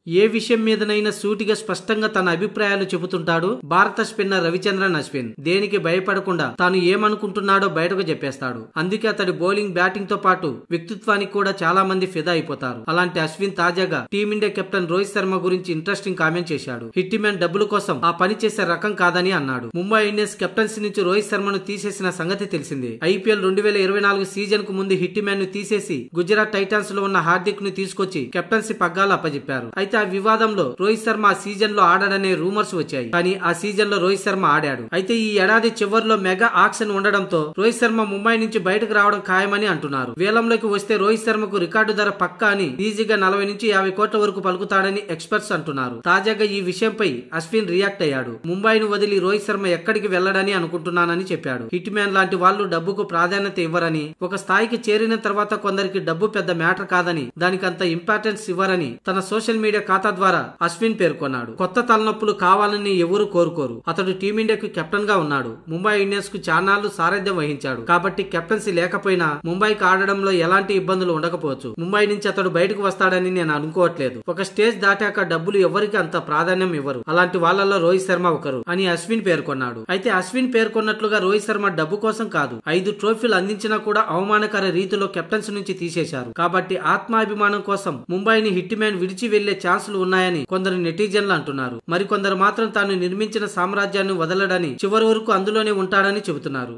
ఏ విషయం మీదనైనా సూటిగా స్పష్టంగా తన అభిప్రాయాలు చెబుతుంటాడు భారత స్పిన్నర్ రవిచంద్రన్ అశ్విన్. దేనికి భయపడకుండా తాను ఏమనుకుంటున్నాడో బయటకు చెప్పేస్తాడు. అందుకే అతడి బౌలింగ్ బ్యాటింగ్ తో పాటు వ్యక్తిత్వానికి కూడా చాలా మంది ఫిదా అయిపోతారు. అలాంటి అశ్విన్ తాజాగా టీమిండియా కెప్టెన్ రోహిత్ శర్మ గురించి ఇంట్రెస్టింగ్ కామెంట్ చేశాడు. హిట్ మ్యాన్ డబ్బుల కోసం ఆ పని చేసే రకం కాదని అన్నాడు. ముంబై ఇండియన్స్ కెప్టెన్సీ నుంచి రోహిత్ శర్మను తీసేసిన సంగతి తెలిసిందే. ఐపీఎల్ 2024 సీజన్ కు ముందు హిట్ మ్యాన్ ను తీసేసి గుజరాత్ టైటాన్స్ లో ఉన్న హార్దిక్ ను తీసుకొచ్చి కెప్టెన్సీ పగ్గాలు అప్పజెప్పారు. అయితే ఆ వివాదంలో రోహిత్ శర్మ ఆ సీజన్ లో ఆడాడనే రూమర్స్ వచ్చాయి. కానీ ఆ సీజన్ లో రోహిత్ శర్మ ఆడాడు. అయితే ఈ ఏడాది చివరిలో మెగా ఆక్షన్ ఉండడంతో రోహిత్ శర్మ ముంబై నుంచి బయటకు రావడం ఖాయమని అంటున్నారు. వేలంలోకి వస్తే రోహిత్ శర్మకు రికార్డు ధర పక్కా అని ఈజీగా 40 నుంచి 50 కోట్ల వరకు పలుకుతాడని ఎక్స్పర్ట్స్ అంటున్నారు. తాజాగా ఈ విషయంపై అశ్విన్ రియాక్ట్ అయ్యాడు. ముంబైను వదిలి రోహిత్ శర్మ ఎక్కడికి వెళ్లడని అనుకుంటున్నానని చెప్పాడు. హిట్ మ్యాన్ లాంటి వాళ్ళు డబ్బుకు ప్రాధాన్యత ఇవ్వరని, ఒక స్థాయికి చేరిన తర్వాత కొందరికి డబ్బు పెద్ద మ్యాటర్ కాదని, దానికి అంత ఇంపార్టెన్స్ ఇవ్వరని తన సోషల్ మీడియా ఖాతా ద్వారా అశ్విన్ పేర్కొన్నాడు. కొత్త తలనొప్పులు కావాలని ఎవరు కోరుకోరు. అతడు టీమిండియాకు కెప్టెన్ గా ఉన్నాడు. ముంబై ఇండియన్స్ కు చానాళ్లు సారథ్యం వహించాడు. కాబట్టి కెప్టెన్సీ లేకపోయినా ముంబైకి ఆడడంలో ఎలాంటి ఇబ్బందులు ఉండకపోవచ్చు. ముంబై నుంచి అతడు బయటకు వస్తాడని నేను అనుకోవట్లేదు. ఒక స్టేజ్ దాటాక డబ్బులు ఎవరికి అంత ప్రాధాన్యం ఇవ్వరు. అలాంటి వాళ్ళలో రోహిత్ శర్మ ఒకరు అని అశ్విన్ పేర్కొన్నాడు. అయితే అశ్విన్ పేర్కొన్నట్లుగా రోహిత్ శర్మ డబ్బు కోసం కాదు, 5 ట్రోఫీలు అందించినా కూడా అవమానకర రీతిలో కెప్టెన్సీ నుంచి తీసేశారు. కాబట్టి ఆత్మాభిమానం కోసం ముంబైని హిట్ మ్యాన్ విడిచి వెళ్లే ఛాన్సులు ఉన్నాయని కొందరు నెటిజన్లు అంటున్నారు. మరికొందరు మాత్రం తాను నిర్మించిన సామ్రాజ్యాన్ని వదలడని, చివరి వరకు అందులోనే ఉంటాడని చెబుతున్నారు.